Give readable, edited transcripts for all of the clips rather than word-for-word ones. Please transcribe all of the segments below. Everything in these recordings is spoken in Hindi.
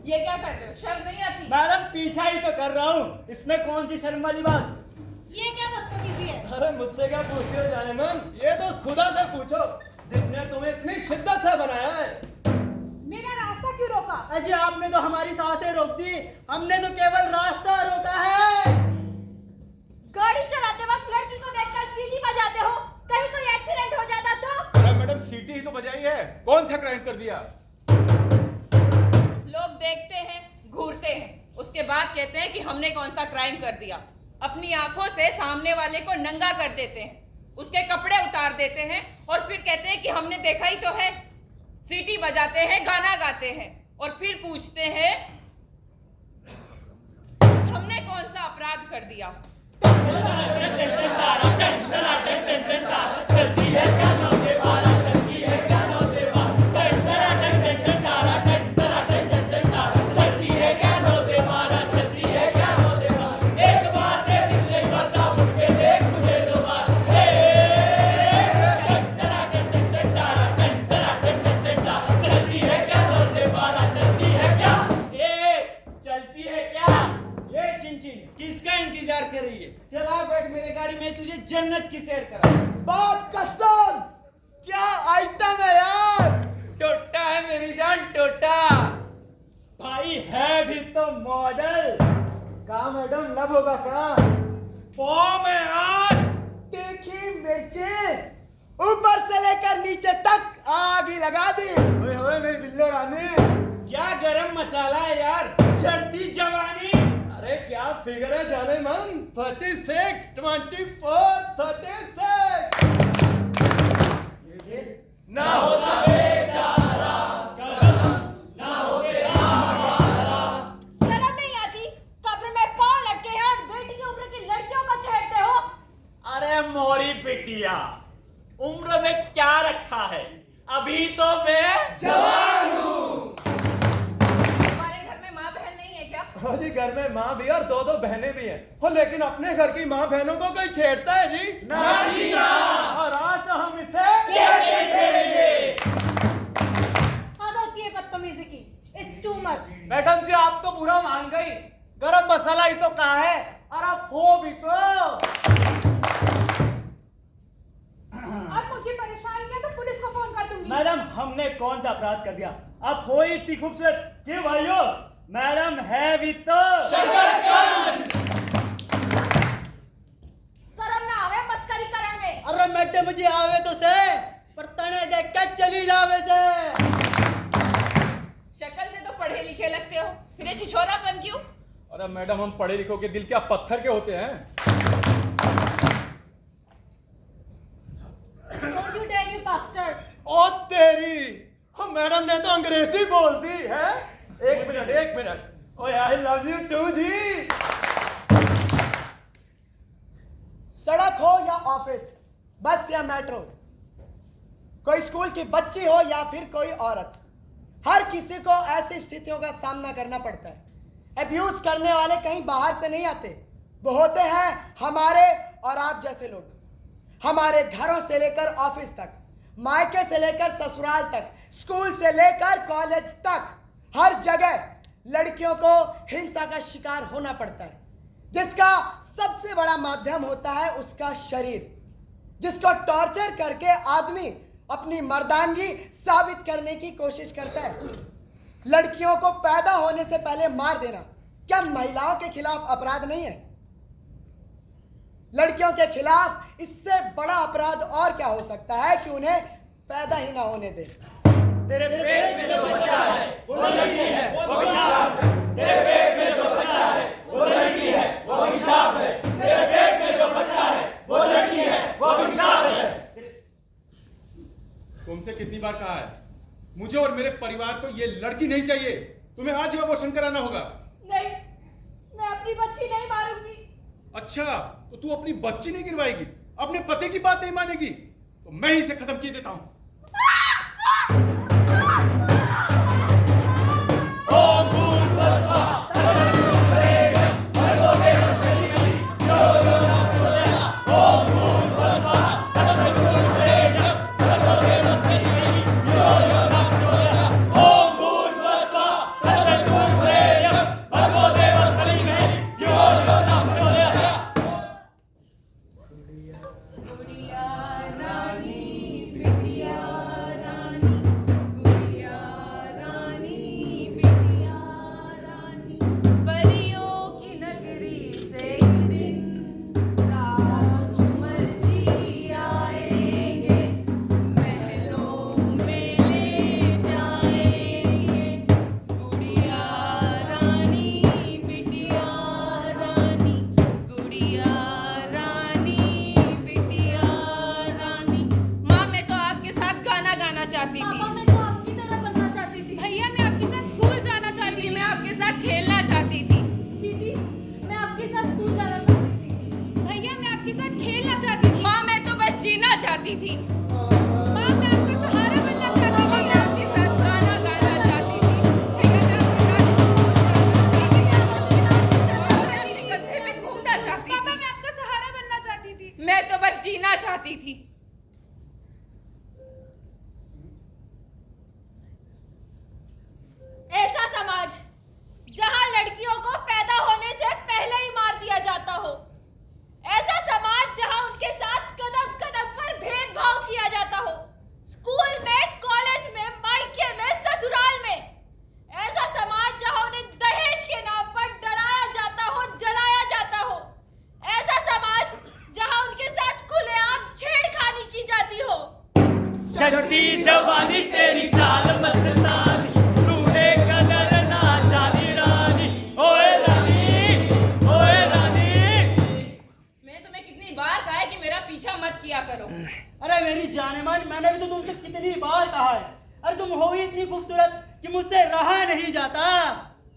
ये क्या कर रहे हो? शर्म नहीं आती? मैडम पीछा ही तो कर रहा हूँ, इसमें कौन सी शर्म वाली बात? ये क्या बदतमीजी है? अरे मुझसे क्या पूछते हो जाने मन, ये तो उस खुदा से पूछो जिसने तुम्हें इतनी शिद्दत से बनाया है। मेरा रास्ता क्यों रोका? अजी आपने तो हमारी सांसें रोक दी, हमने तो केवल रास्ता रोका है। गाड़ी चलाते वक्त लड़की को देखकर सीटी बजाते हो, कहीं कोई एक्सीडेंट हो जाता तो? अरे मैडम सीटी ही तो बजाई है, कौन सा क्राइम कर दिया? लोग देखते हैं, घूरते हैं, उसके बाद कहते हैं कि हमने कौन सा क्राइम कर दिया। अपनी आंखों से सामने वाले को नंगा कर देते हैं, उसके कपड़े उतार देते हैं और फिर कहते हैं कि हमने देखा ही तो है। सीटी बजाते हैं, गाना गाते हैं और फिर पूछते हैं हमने कौन सा अपराध कर दिया। चलती है क्या नौसेवाला, चलती है क्या नौसेवाला, चलती है क्या नौसेवाला, चलती है क्या नौसेवाला, एक बार से दिल नहीं भरता, मुड़ के देख मुझे दोबारा। चलती है क्या नौसेवाला, चलती है क्या, चलती है क्या? ये चिंचिन किसका इंतजार कर रही है? चला बैठ मेरे गाड़ी में, तुझे जन्नत की सैर करा। बाप कसम, क्या आइटम है यार। टोटा है मेरी जान, टोटा भाई है भी तो मॉडल। का मैडम लब होगा का? फॉर्म है यार। तीखी मिर्ची ऊपर से लेकर नीचे तक आग ही लगा दी। ओए होए मेरी बिल्लो रानी, क्या गरम मसाला है यार, चढ़ती जवानी। अरे क्या फिगर है जाने मन, 36, 24, 36। ना होता बेचारा कदम, ना होते हमारा। शर्म नहीं आती? कब्र में पांव लटके हैं और बेटी की उम्र की लड़कियों को छेड़ते हो। अरे मोरी बिटिया, उम्र में क्या रखा है, अभी तो मैं जवान हूँ। हमारे घर में माँ बहन नहीं है क्या? हाँ जी, घर में माँ भी और दो बहनें भी हैं। और लेकिन अपने घर की माँ बहनों को कोई छेड़ता है जी? ना जी ना। और आज तो हम इसे लेके छेड़ेंगे। हद होती है बदतमीजी की। It's too much. मैडम जी आप तो बुरा मान गई, गरम मसाला ही तो कहा है, और आप हो भी तो। अब मुझे परेशान किया तो पुलिस को फोन कर दूंगी। मैडम हमने कौन सा अपराध कर दिया, आप हो ही इतनी खूबसूरत क्यों भाइयों? मैडम है भी तो। शर्म ना आवे मस्करी करने में। अरे मैडम जी आवे तो से, पर तने देख के चली जावे से। शक्ल से तो पढ़े लिखे लगते हो, फिर ये छिछोरापन क्यों? अरे मैडम हम पढ़े लिखों के दिल क्या पत्थर के होते हैं? Don't you dare, you bastard! ओ तेरी, हम मैडम ने तो अंग्रेजी बोल दी है। एक मिनट। ओए आई लव यू टू जी। सड़क हो या ऑफिस, बस या मेट्रो, कोई स्कूल की बच्ची हो या फिर कोई औरत, हर किसी को ऐसी स्थितियों का सामना करना पड़ता है। अब्यूज करने वाले कहीं बाहर से नहीं आते, वो होते हैं हमारे और आप जैसे लोग। हमारे घरों से लेकर ऑफिस तक, मायके से लेकर ससुराल तक, स्कूल से लेकर कॉलेज तक, हर जगह लड़कियों को हिंसा का शिकार होना पड़ता है, जिसका सबसे बड़ा माध्यम होता है उसका शरीर, जिसको टॉर्चर करके आदमी अपनी मर्दानगी साबित करने की कोशिश करता है। लड़कियों को पैदा होने से पहले मार देना क्या महिलाओं के खिलाफ अपराध नहीं है? लड़कियों के खिलाफ इससे बड़ा अपराध और क्या हो सकता है कि उन्हें पैदा ही ना होने दे। तेरे पेट में जो बच्चा है वो लड़की है, वो अभिशाप है। तेरे पेट में जो बच्चा है वो लड़की है, वो अभिशाप है। तेरे पेट में जो बच्चा है वो लड़की है, वो अभिशाप है। तुमसे कितनी बार कहा है, मुझे और मेरे परिवार को ये लड़की नहीं चाहिए। तुम्हें आज ही अबॉर्शन कराना होगा। नहीं, मैं अपनी बच्ची नहीं मारूंगी। अच्छा, तो तू अपनी बच्ची नहीं गिरवाएगी, अपने पति की बात नहीं मानेगी, तो मैं ही इसे खत्म किए देता हूं। जाता।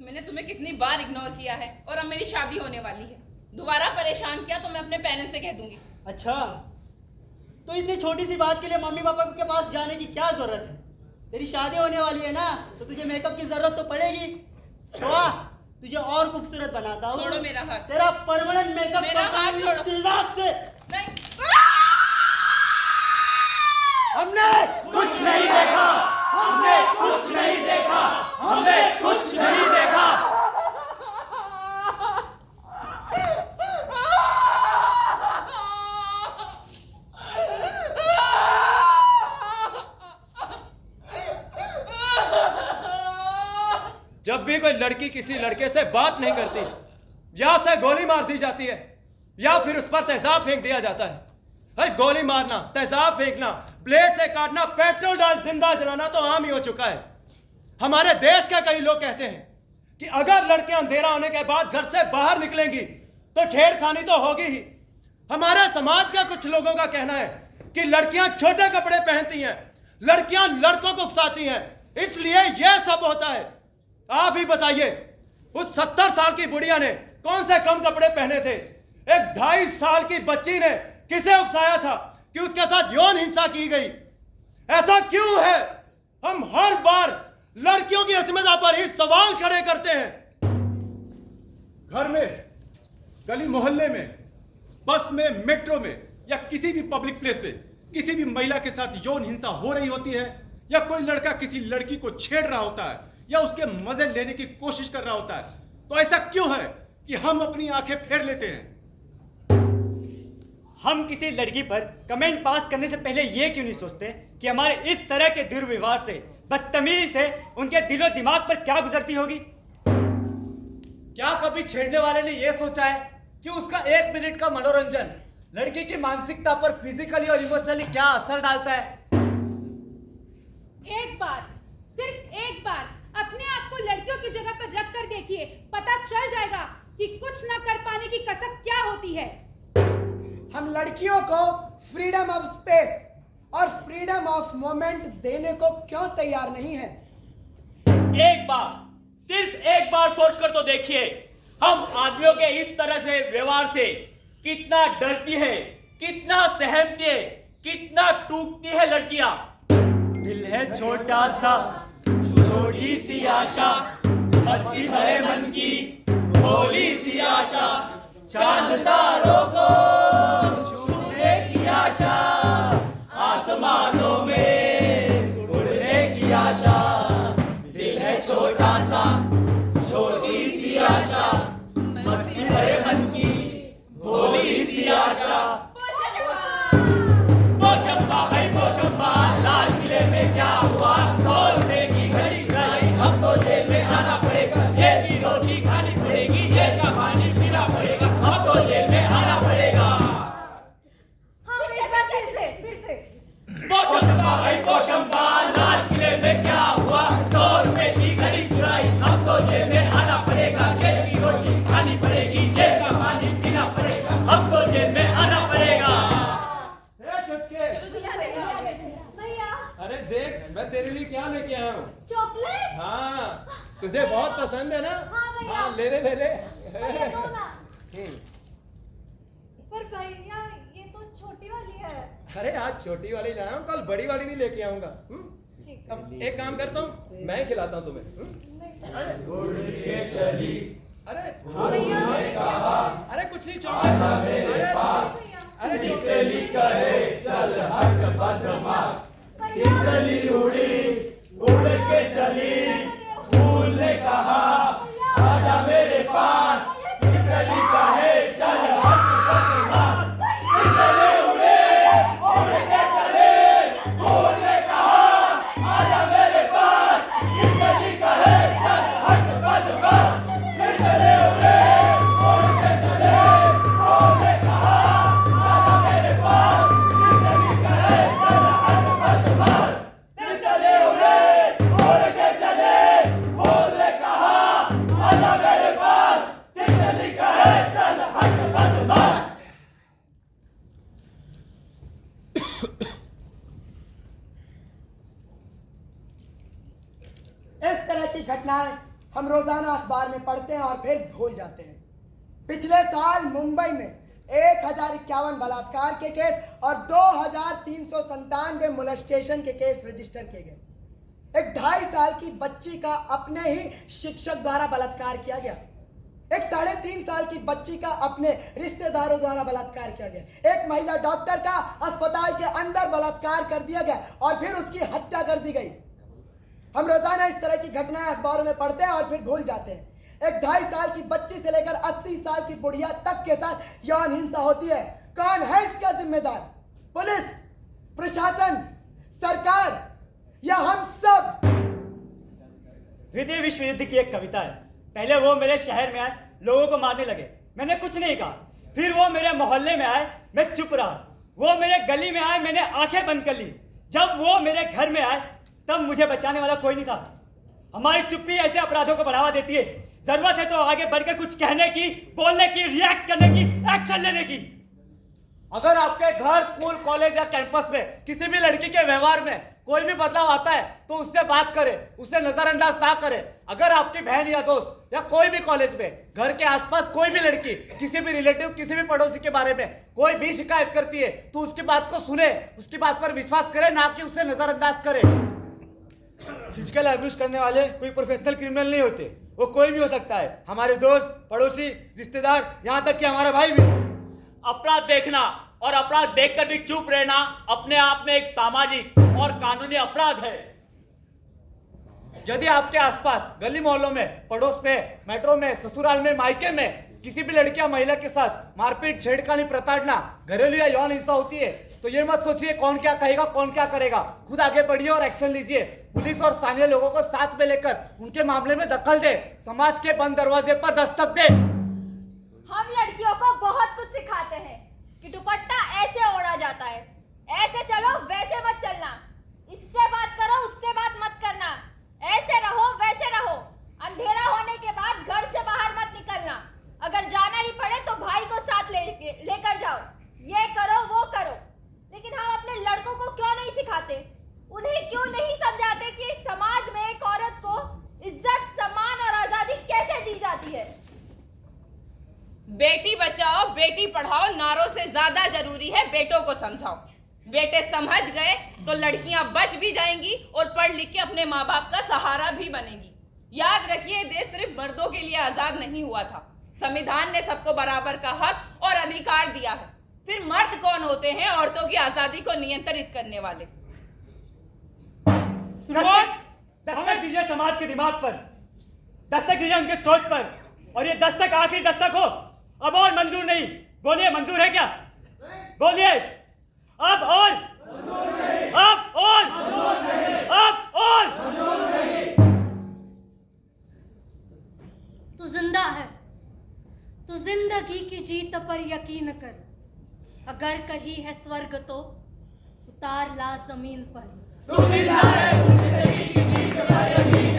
मैंने तुम्हें कितनी बार इग्नोर किया है और अब मेरी शादी होने वाली है। दोबारा परेशान किया तो मैं अपने पेरेंट्स से कह दूंगी। अच्छा, तो इतनी छोटी सी बात के लिए मम्मी पापा के पास जाने की क्या जरूरत है? तेरी शादी होने वाली है ना, तो तुझे मेकअप की जरूरत तो पड़ेगी। तो आ, तुझे और खूबसूरत बनाता हूँ। छोड़ो मेरा हाथ। तेरा परमानेंट मेकअप मेरा करता हाथ हूँ छोड़ो। इस तेजाब से। नहीं। हमने कुछ नहीं देखा, हमने कुछ नहीं देखा, हमने कुछ नहीं देखा। जब भी कोई लड़की किसी लड़के से बात नहीं करती, या से गोली मार दी जाती है या फिर उस पर तेजाब फेंक दिया जाता है। भाई गोली मारना, तेजाब फेंकना, ब्लेड से काटना, पेट्रोल डाल जिंदा जलाना तो आम ही हो चुका है। हमारे देश के कई लोग कहते हैं कि अगर लड़कियां अंधेरा होने के बाद घर से बाहर निकलेंगी तो छेड़खानी तो होगी ही। हमारे समाज का कुछ लोगों का कहना है कि लड़कियां छोटे कपड़े पहनती हैं, लड़कियां लड़कों को उकसाती हैं, इसलिए यह सब होता है। आप ही बताइए, उस 70 साल की बुढ़िया ने कौन से कम कपड़े पहने थे? एक 2.5 साल की बच्ची ने किसे उकसाया था कि उसके साथ यौन हिंसा की गई? ऐसा क्यों है? हम हर बार लड़कियों की अस्मिता पर ही सवाल खड़े करते हैं। घर में, गली मोहल्ले में, बस में, मेट्रो में या किसी भी पब्लिक प्लेस पे किसी भी महिला के साथ यौन हिंसा हो रही होती है, या कोई लड़का किसी लड़की को छेड़ रहा होता है या उसके मजे लेने की कोशिश कर रहा होता है, तो ऐसा क्यों है कि हम अपनी आंखें फेर लेते हैं? हम किसी लड़की पर कमेंट पास करने से पहले ये क्यों नहीं सोचते कि हमारे इस तरह के दुर्व्यवहार से, बदतमीजी से उनके दिलो दिमाग पर क्या गुजरती होगी? क्या कभी छेड़ने वाले ने यह सोचा है कि उसका 1 मिनट का मनोरंजन लड़की की मानसिकता पर फिजिकली और इमोशनली क्या असर डालता है? एक बार, सिर्फ एक बार अपने आप को लड़कियों की जगह पर रख कर देखिए, पता चल जाएगा कि कुछ न कर पाने की कसक क्या होती है। हम लड़कियों को फ्रीडम ऑफ स्पेस और फ्रीडम ऑफ मोमेंट देने को क्यों तैयार नहीं है? एक बार, सिर्फ एक बार सोच कर तो देखिए, हम आदमियों के इस तरह से व्यवहार से कितना डरती है, कितना सहमती है, कितना टूटती है लड़कियां। दिल है छोटा सा, छोटी सी आशा, मस्ती भरे मन की भोली सी आशा, चांद तारों को छूने की आशा, आसमानों में उड़ने की आशा। दिल है छोटा सा, छोटी सी आशा, मस्ती भरे मन की भोली सी आशा। पोशंबा भाई पोशंबा, लाल किले में क्या हुआ? 100 रुपए की घड़ी चुराई, अब तो जेल में आना पड़ेगा। जेल की रोटी खानी पड़ेगी, जेल का पानी पीना पड़ेगा, अब तो जेल में आना पड़ेगा। पोशंबा भाई पोशंबा, लाल किले में क्या हुआ? 100 रुपए की घड़ी चुराई, अब तो जेल में आना पड़ेगा। जेल की रोटी खानी पड़ेगी, जेल का पानी पीना पड़ेगा, अब तो जेल में आना पड़ेगा। भैया, अरे देख, मैं तेरे लिए क्या लेके आया हूँ। चॉकलेट? हाँ, तुझे बहुत पसंद है ना? हाँ भैया। हाँ, ले ले ले ले। भैया दो ना। हम्म। पर भैया ये तो छोटी वाली है। अरे आज छोटी वाली लाया हूँ, कल बड़ी वाली नहीं लेके आऊंगा। ठीक है। अब एक काम करता हूँ, मैं खिलाता हूँ तुम्हें। उड़ के चली, अरे भैया। अरे कुछ नहीं, चॉकलेट। भैया, अरे तितली चॉकलेट। कहे चल हट बदमाश, भैया। तितली उड़ी, उड़ के चली, फूल ने कहा आजा मेरे पास, तितली कहे चल हट बदमाश। तितली उड़ी, उड़ के चली, फूल ने कहा आजा मेरे पास, तितली कहे चल हट बदमाश। तितली उड़ी, उड़ के चली, फूल ने कहा आजा मेरे पास, तितली कहे चल हट बदमाश। तितली उड़ी, उड़ के चली, फूल ने कहा आजा मेरे पास, तितली कहे चल हट बदमाश। इस तरह की घटनाएं हम रोजाना अखबार में पढ़ते हैं और फिर भूल जाते हैं। पिछले साल मुंबई में 1051 बलात्कार के केस और 2397 मोलेस्टेशन के केस रजिस्टर किए गए। एक 2.5 साल की बच्ची का अपने ही शिक्षक द्वारा बलात्कार किया गया। एक 3.5 साल की बच्ची का अपने रिश्तेदारों द्वारा बलात्कार किया गया। एक महिला डॉक्टर का अस्पताल के अंदर बलात्कार कर दिया गया और फिर उसकी हत्या कर दी गई। हम रोजाना इस तरह की घटनाएं अखबारों में पढ़ते हैं और फिर भूल जाते हैं। एक 2.5 साल की बच्ची से लेकर 80 साल की बुढ़िया तक के साथ यौन हिंसा होती है। कौन है इसका जिम्मेदार? पुलिस, प्रशासन, सरकार या हम सब? द्वितीय विश्व युद्ध की एक कविता है। पहले वो मेरे शहर में आए, लोगों को मारने लगे, मैंने कुछ नहीं कहा। फिर वो मेरे मोहल्ले में आए, मैं चुप रहा। वो मेरे गली में आए, मैंने आंखें बंद कर ली। जब वो मेरे घर में आए तब मुझे बचाने वाला कोई नहीं था। हमारी चुप्पी ऐसे अपराधों को बढ़ावा देती है। जरूरत है तो आगे बढ़कर कुछ कहने की, बोलने की, रिएक्ट करने की, एक्शन लेने की। अगर आपके घर, स्कूल, कॉलेज या कैंपस में किसी भी लड़की के व्यवहार में कोई भी बदलाव आता है तो उससे बात करें, उसे नजरअंदाज ना करें। अगर आपकी बहन या दोस्त या कोई भी कॉलेज में, घर के आसपास कोई भी लड़की किसी भी रिलेटिव, किसी भी पड़ोसी के बारे में कोई भी शिकायत करती है तो उसकी बात को सुने, उसकी बात पर विश्वास करें, ना कि उसे नजरअंदाज करें। फिजिकल अब्यूज करने वाले कोई प्रोफेशनल क्रिमिनल नहीं होते, वो कोई भी हो सकता है। हमारे दोस्त, पड़ोसी, रिश्तेदार, यहाँ तक कि हमारा भाई भी। अपराध देखना और अपराध देखकर भी चुप रहना अपने आप में एक सामाजिक और कानूनी अपराध है। यदि आपके आसपास, गली मोहल्लों में, पड़ोस में, मेट्रो में, ससुराल में, मायके में किसी भी लड़की या महिला के साथ मारपीट, छेड़खानी, प्रताड़ना, घरेलू या यौन हिंसा होती है तो ये मत सोचिए कौन क्या कहेगा, कौन क्या करेगा। खुद आगे बढ़िए और एक्शन लीजिए। पुलिस और स्थानीय लोगों को साथ में लेकर उनके मामले में दखल दे, समाज के बंद दरवाजे पर दस्तक दे। हम लड़कियों को बहुत कुछ सिखाते हैं कि दुपट्टा ऐसे ओढ़ा जाता है, ऐसे चलो वैसे मत चलना, इससे बात करो उससे बात मत करना, ऐसे रहो वैसे रहो, अंधेरा होने के बाद घर से बाहर मत निकलना, अगर जाना ही पड़े तो भाई को साथ लेकर जाओ, ये करो वो करो। लेकिन हम अपने लड़कों को क्यों नहीं सिखाते? उन्हें क्यों नहीं समझाते कि समाज में एक औरत को इज्जत, सम्मान और आजादी कैसे दी जाती है? बेटी बचाओ बेटी पढ़ाओ नारों से ज्यादा जरूरी है बेटों को समझाओ। बेटे समझ गए तो लड़कियां बच भी जाएंगी और पढ़ लिख के अपने माँ बाप का सहारा भी बनेगी। याद रखिए, देश सिर्फ मर्दों के लिए आजाद नहीं हुआ था। संविधान ने सबको बराबर का हक और अधिकार दिया है। फिर मर्द कौन होते हैं औरतों की आजादी को नियंत्रित करने वाले? दस्तक दीजिए समाज के दिमाग पर, दस्तक दीजिए उनके सोच पर, और ये दस्तक आखिरी दस्तक हो, अब और मंजूर नहीं। बोलिए, मंजूर है क्या? बोलिए, अब और, अब और, अब और। तू जिंदा है, तू जिंदगी की जीत पर यकीन कर। अगर कहीं है स्वर्ग तो उतार ला जमीन पर। तू जिंदा है, तू जिंदगी की जीत पर यकीन